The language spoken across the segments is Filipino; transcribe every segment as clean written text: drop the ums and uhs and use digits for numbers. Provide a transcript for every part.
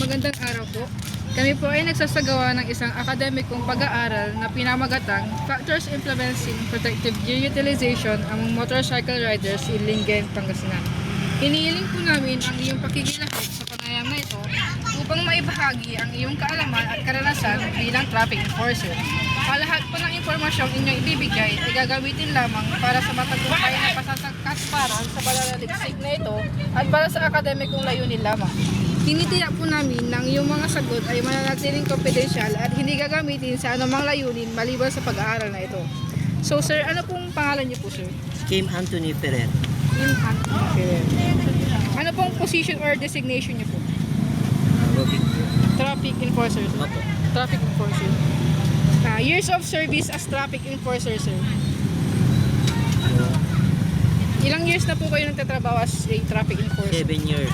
magandang araw po. Kami po ay nagsasagawa ng isang akademikong pag-aaral na pinamagatang Factors Influencing Protective Gear Utilization among Motorcycle Riders in Lingayen, Pangasinan. Hinihiling po namin ang iyong pakikilahok sa panayam na ito upang maibahagi ang iyong kaalaman at karanasan bilang traffic enforcer. Lahat po ng impormasyong inyong ibibigay ay gagamitin lamang para sa matagumpay na pasasakasparan sa pananaliksik na ito at para sa akademikong layunin lamang. Tinitiyak po namin na ang iyong mga sagot ay mananatiling confidential at hindi gagamitin sa anumang layunin maliban sa pag-aaral na ito. So sir, ano pong pangalan niyo po sir? Kim Anthony Ferrer. Kim Anthony Ferrer. Ano pong position or designation niyo po? Traffic enforcer sir. Opo. Traffic enforcer. Years of service as traffic enforcer sir. Ilang years na po kayo nagtatrabaho as a traffic enforcer? 7 years.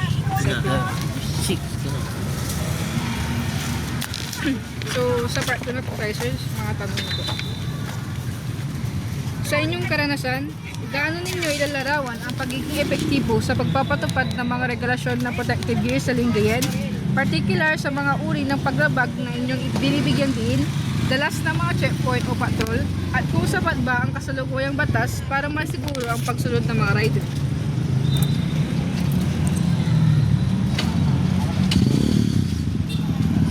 6. So, sa part 2 na po tayo, sir, mga tanong na po. Sa inyong karanasan, gaano ninyo ilalarawan ang pagiging epektibo sa pagpapatupad ng mga regulasyon ng protective gear sa Lingayen, particular sa mga uri ng paglabag na inyong binibigyan din, dalas ng mga checkpoint o patrol, at kung sapat ba ang kasalukuyang batas para masiguro ang pagsunod ng mga rider?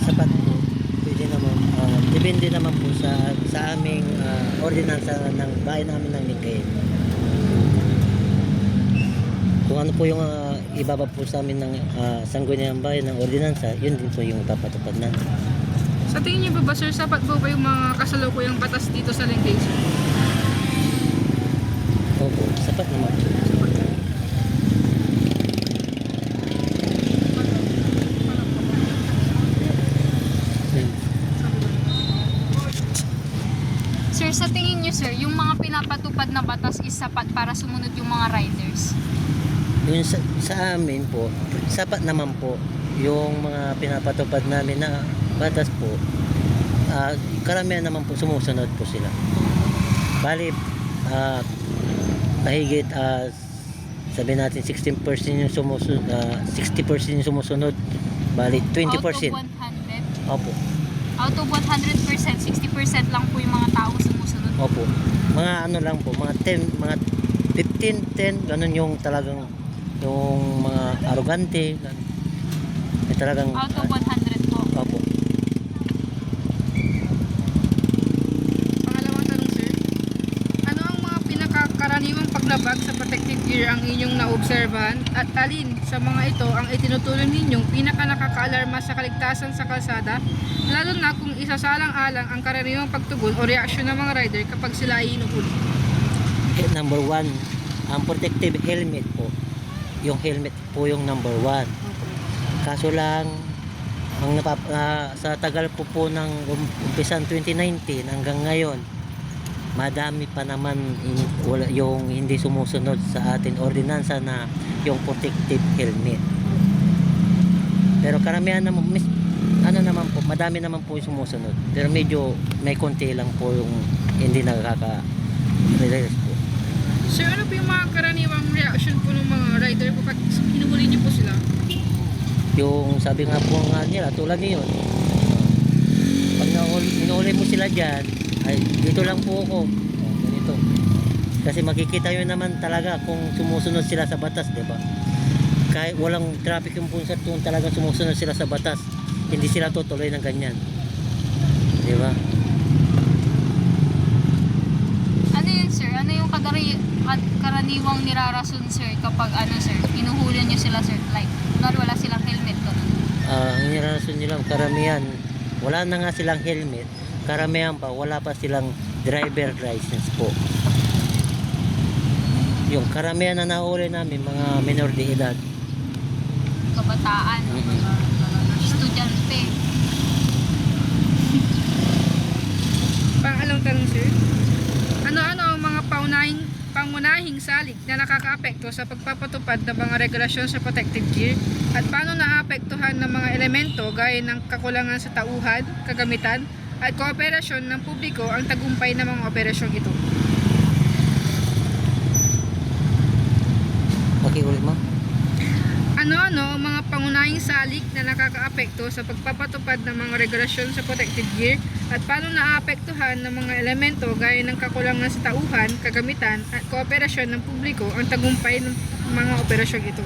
Sapat po. Pwede naman. Depende naman po sa aming ordinansa ng bayan namin ng Lingayen. Kung ano po yung ibaba po sa amin ng sangguniang bayan ng ordinansa, yun din po yung papatupad natin. Sa tingin niyo ba sir, sapat po ba yung mga kasalukuyang batas dito sa Lingayen? Opo, sapat naman po. Sir, sa tingin niyo sir, yung mga pinapatupad na batas is sapat para sumunod yung mga riders? Yun sa amin po, sapat naman po yung mga pinapatupad namin na batas po. Karamihan naman po sumusunod po sila. Bali, mahigit sabihin natin 16% yung sumusunod, 60% yung sumusunod. Bali, 20%. Out of 100? Opo. Out of 100%, 60% lang po yung mga tao sumusunod. Opo. Mga ano lang po, mga 10, mga 15, 10, ganun yung talagang yung mga arrogante, ganun. May talagang Out of 100 po. opo. Pangalawang tanong sir, ano ang mga pinakakaraniwang paglabag sa protective gear ang inyong naobserbahan at alin sa mga ito ang itinutuloy ninyong pinakanakakaalarma sa kaligtasan sa kalsada, lalo na kung isasalang-alang ang karaniwang pagtugon o reaksyon ng mga rider kapag sila ay inuhuli? Number 1, ang protective helmet po. Yung helmet po yung number 1. Kaso lang, sa tagal po ng umpisan 2019 hanggang ngayon, madami pa naman yung hindi sumusunod sa atin ordinansa na yung protective helmet. Pero karamihan naman, ano naman po, madami naman po yung sumusunod. Pero medyo may konti lang po yung hindi nakaka-realize po. Sir, ano po yung mga karaniwang reaction po ng mga rider kapag hinuhuli niyo po sila? Yung sabi nga po nga nila, tulad niyon, pag inuuli mo sila dyan, ay dito lang po ako. Ganito. Kasi makikita nyo naman talaga kung sumusunod sila sa batas, di ba? Kahit walang traffic yung punsa kung talagang sumusunod sila sa batas, hindi sila tutuloy ng ganyan. Di ba? Ano yun sir? Ano yung karaniwang nirarason sir kapag ano sir, inuhuli niyo sila sir? Like, wala silang helmet ko. Ang nirason nila, karamihan, wala na nga silang helmet. Karamihan pa, wala pa silang driver license po. Yung karamihan na nahuli namin, mga minor de edad. Kabataan, mga estudyante. Pangalawang tanong sir, ano-ano ang mga pangunahing salik na nakakaapekto sa pagpapatupad ng mga regulasyon sa protective gear at paano naapektuhan ng mga elemento gaya ng kakulangan sa tauhan, kagamitan at kooperasyon ng publiko ang tagumpay ng mga operasyong ito? Okay, ulit mo. Ano-ano ang mga pangunahing salik na nakakaapekto sa pagpapatupad ng mga regulasyon sa protective gear at paano naaapektuhan ng mga elemento gaya ng kakulangan sa tauhan, kagamitan at kooperasyon ng publiko ang tagumpay ng mga operasyong ito.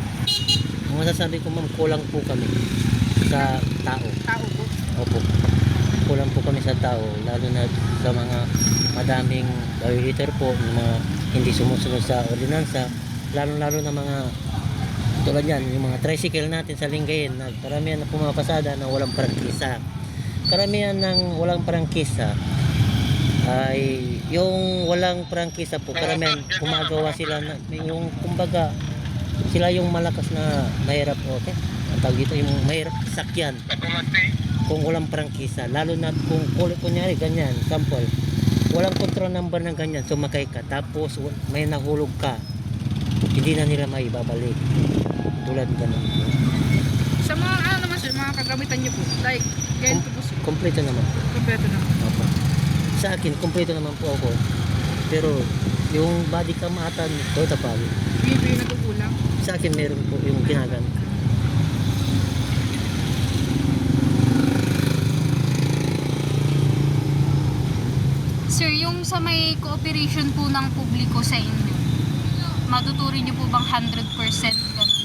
Ang masasabi ko ma'am, kulang po kami sa tao. Tao po. Opo. Kulang po kami sa tao, lalo na sa mga madaming violator po, yung mga hindi sumusunod sa ordinansa, lalo na mga tulad yan, yung mga tricycle natin sa Lingayen na karamihan na pumapasada na walang prangkisa. Karamihan ng walang prangkisa ay yung walang prangkisa po, karamihan gumagawa sila na, yung kumbaga sila yung malakas na mahirap, okay? Ang tawag dito, yung mahirap sakyan kung walang prangkisa, lalo na kung kunyari ganyan, sample, walang control number ng ganyan, sumakay ka tapos may nahulog ka, hindi na nila maibabalik tulad ganun po. Sa mga ano naman sir, mga kagamitan nyo po, like ganito po sir, Kompleto naman po. kompleto na. Opo. Sa akin kompleto naman po ako, pero yung body cam ata ito tapal, Yun po yung nagkukulang. sa akin meron po yung ginagamit. Sir, yung sa may cooperation po ng publiko sa inyo, matuturin niyo po bang 100% ganun?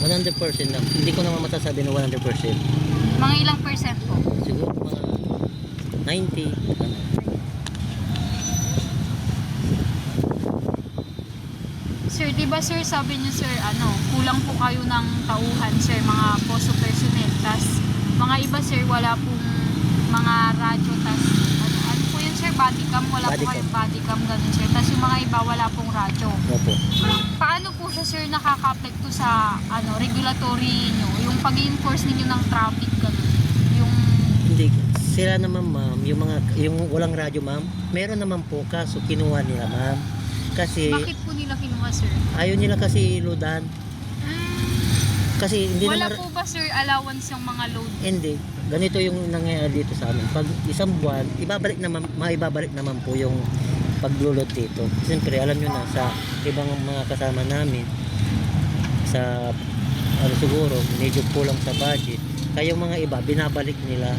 100% lang. Hindi ko naman masasabi na 100%. Mga ilang percent po? Siguro mga 90. Ano. Sir, di ba sir, sabi niyo sir, kulang po kayo ng tauhan sir, mga posto personnel, tas mga iba sir, wala pong mga radyo, tas ano po yun sir, body cam, wala Body po kayong cam. body cam ganun sir, tas yung mga iba wala pong radyo. Opo. Paano po siya sir nakaka-apekto sa regulatory nyo, yung pag-enforce ninyo ng traffic ganun, yung Hindi. Sila naman ma'am, yung walang radyo ma'am, meron naman po kaso kinuha nila ma'am. Kasi bakit po nila kinuha sir? ayaw nila kasi iludan. Kasi hindi Wala naman po ba sir allowance yung mga load? hindi. Ganito yung nangyayari dito sa amin. Pag isang buwan, maibabalik naman po yung paglulot dito. Siyempre, alam nyo na sa ibang mga kasama namin sa siguro medyo kulang sa budget. Kaya yung mga iba binabalik nila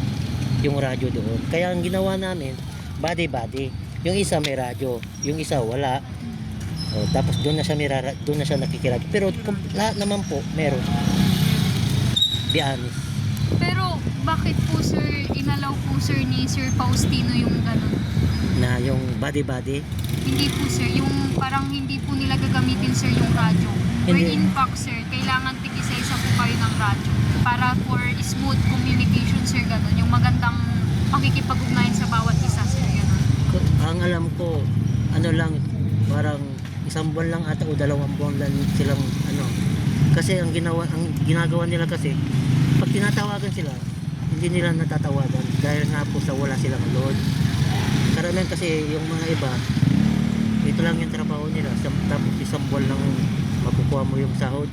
yung radyo doon. Kaya ang ginawa namin, body. Yung isa may radyo, yung isa wala. O, tapos doon na siya nakikiradyo. Pero lahat naman po meron. Be honest. Pero bakit po sir inalaw po sir ni Sir Faustino yung ganun? Na yung body. Hindi po sir, yung parang hindi po nila gagamitin sir yung radyo. Where Hindi. in fact sir, kailangan tig-isa-isa po kayo ng radyo para for smooth communication sir ganun. Yung magandang pakikipag-ugnayan sa bawat isa sir ganun. Ang alam ko, ano lang, parang isang buwan lang ata o 2 buwan lang silang kasi ang ginagawa nila kasi pag tinatawagan sila hindi nila natatawagan dahil nga po sa wala silang load. Karamihan kasi yung mga iba ito lang yung trabaho nila, tapos isang buwan lang makukuha mo yung sahod,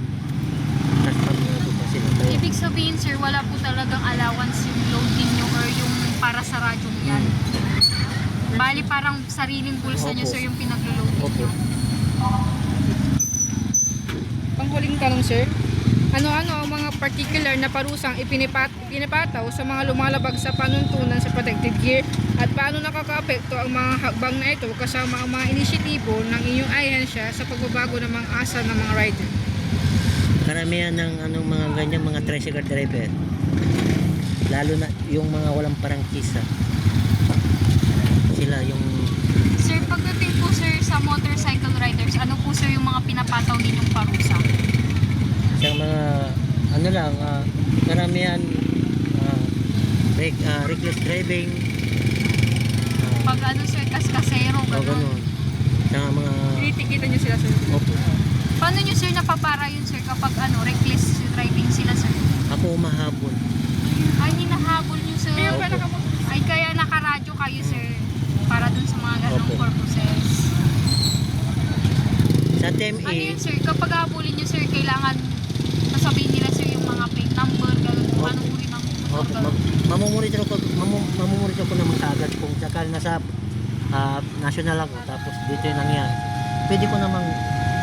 tapos pag pa sila. Ibig sabihin sir, wala po talagang allowance yung load ninyo or yung para sa radyo yan. Bali parang sariling bulsa nyo Opo. sir yung pinaglo-load Opo. ninyo. Panghuling tanong sir, ano-ano ang mga particular na parusang ipinipataw sa mga lumalabag sa panuntunan sa protective gear at paano nakakaapekto ang mga hakbang na ito kasama ang mga inisyatibo ng inyong ahensya sa pagbabago ng mga asal ng mga rider? Karamihan ng mga ganyan mga tricycle driver, lalo na yung mga walang parangkisa, sila yung Sir, pagdating po sir sa motorcycle riders, ano po sir yung mga pinapataw ninyong parusa? sa mga karamihan reckless driving, Pag sir, kaskasero, o gano'n. ganun, sa mga Tinitikitan nyo sila sir? opo. Paano nyo sir napapara yun sir kapag reckless driving sila sir? Ako umahabol. Ay, hinahabol nyo sir. Kaya ba Opo. Ay, kaya nakaradyo kayo sir para dun sa mga ganong Opo. purposes. Sa TMA, Ano yun sir, kapag habulin nyo sir, kailangan sasabihin nila sir yung mga plate number, gano'n, kung Opo. anong uri ng motor, opo, gano'n. mamumonitor ko naman kaagad kung sakal nasa national ako tapos dito yung nangyari. Pwede ko namang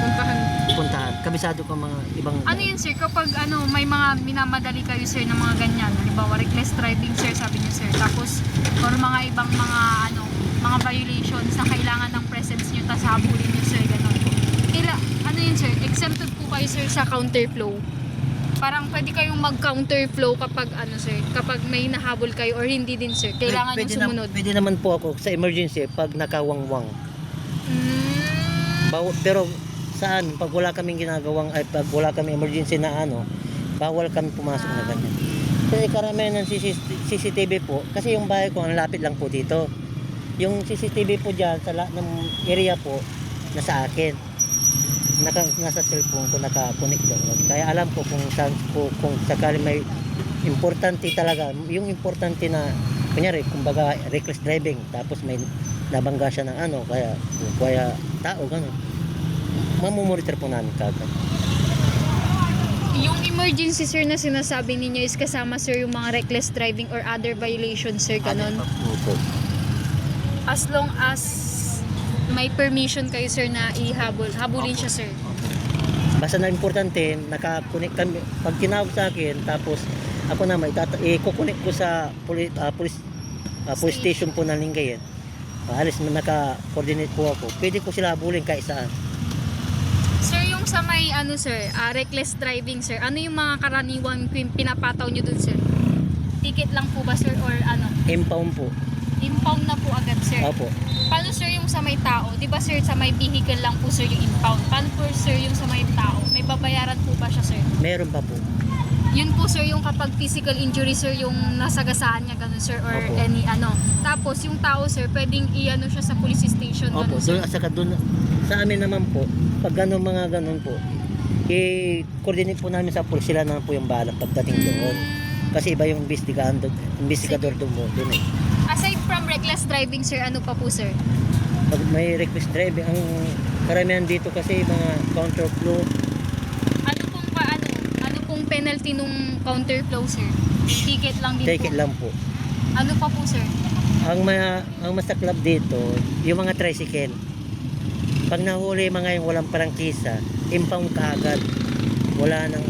Puntahan. puntahan. kabisado ko mga ibang... Ano yun sir, kapag may mga minamadali kayo sir ng mga ganyan, halimbawa reckless driving sir, sabi niyo sir, tapos or mga ibang mga violations na kailangan ng presence niyo tas habulin niyo sir, ganun. Ano yun sir, exempted po kayo sir sa counterflow. Parang pwede kayong mag-counterflow kapag sir, kapag may nahabol kayo or hindi din sir, kailangan yung sumunod. Pwede naman po ako sa emergency pag nakawangwang. Pero saan, pag wala kaming ginagawang, ay pag wala kaming emergency na bawal kami pumasok na ganyan. Kasi karamihan ng CCTV po, kasi yung bahay ko, ang lapit lang po dito. Yung CCTV po dyan, sa ng area po, nasa akin. Nasa cellphone ko, naka-connect doon. Kaya alam ko kung saan po, kung sakali may importante talaga, yung importante na, kunyari, kumbaga, reckless driving, tapos may nabangga siya ng kaya tao, gano'n. Mamumonitor po namin kagad. Yung emergency sir na sinasabi ninyo is kasama sir yung mga reckless driving or other violations sir, ganun? Opo. As long as may permission kayo sir na habulin siya sir. Basta na importante, naka-connect kami. Pag tinawag sa akin, tapos ako naman, i-connect ko sa police station po ng Lingayen. Alis na naka-coordinate po ako. Pwede ko sila habulin kahit saan. Sir, yung sa may sir, reckless driving sir, ano yung mga karaniwang pinapataw nyo dun sir? Ticket lang po ba sir or Impound po. Impound na po agad sir? Opo. Paano sir yung sa may tao? Di ba sir sa may vehicle lang po sir yung impound? Paano po sir yung sa may tao? May babayaran po ba siya sir? Meron pa po. Yun po sir yung kapag physical injury sir yung nasagasaan niya ganun sir or Opo. any Tapos yung tao sir pwedeng siya sa police station Opo. ganun sir. Doon, sa amin naman po, pag mga ganun po, i-coordinate po namin sa police, sila naman po yung bahala pagdating doon. Kasi iba yung investigador doon mo. Doon eh. Aside from reckless driving sir, ano pa po sir? Pag may reckless driving, ang karamihan dito kasi mga counterflow. Ano pong penalty nung counterflow sir? Ticket lang din Ticket po. lang po. Ano pa po sir? Ang masaklap dito, yung mga tricycle. Pag nahuli mga yung walang prangkisa, impound kaagad. Wala nang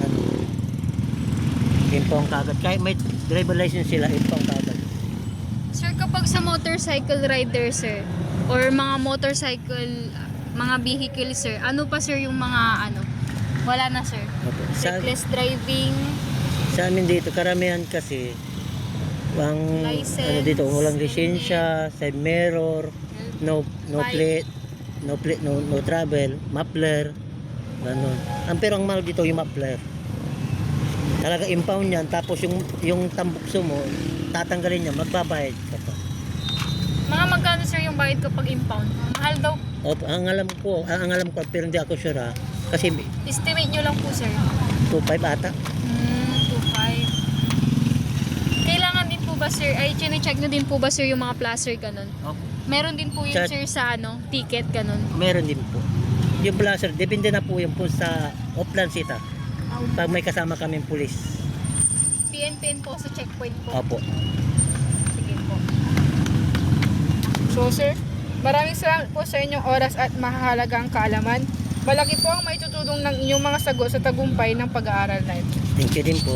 impound kaagad. Kahit may driver license sila, impound kaagad. Sir, kapag sa motorcycle rider sir, or mga motorcycle, mga vehicle sir, ano pa sir yung mga wala na sir? Opo. Reckless driving, Sa amin dito, karamihan kasi License, dito, walang lisensya, side mirror, no Bike. plate, no travel, muffler, ganun. Pero ang mahal dito yung muffler. Talaga impound yan, tapos yung tambukso mo, tatanggalin niya, magbabayad ka pa. mga magkano sir yung bayad kapag impound? Mahal daw. Opo, ang alam ko, pero hindi ako sure kasi Estimate nyo lang po sir. 2.5 ata. 2.5. Kailangan din po ba sir, chine-check nyo din po ba sir yung mga placer ganun? Opo. Meron din po yun sir sa ticket ganun? Meron din po. Yung blazer, depende na po yung po sa offline sita. Pag may kasama kaming pulis. PNPN po sa checkpoint po. Opo. Sige po. So sir, maraming salamat po sa inyong oras at mahalagang kaalaman. Malaki po ang maitutulong ng inyong mga sagot sa tagumpay ng pag-aaral na ito. Thank you din po.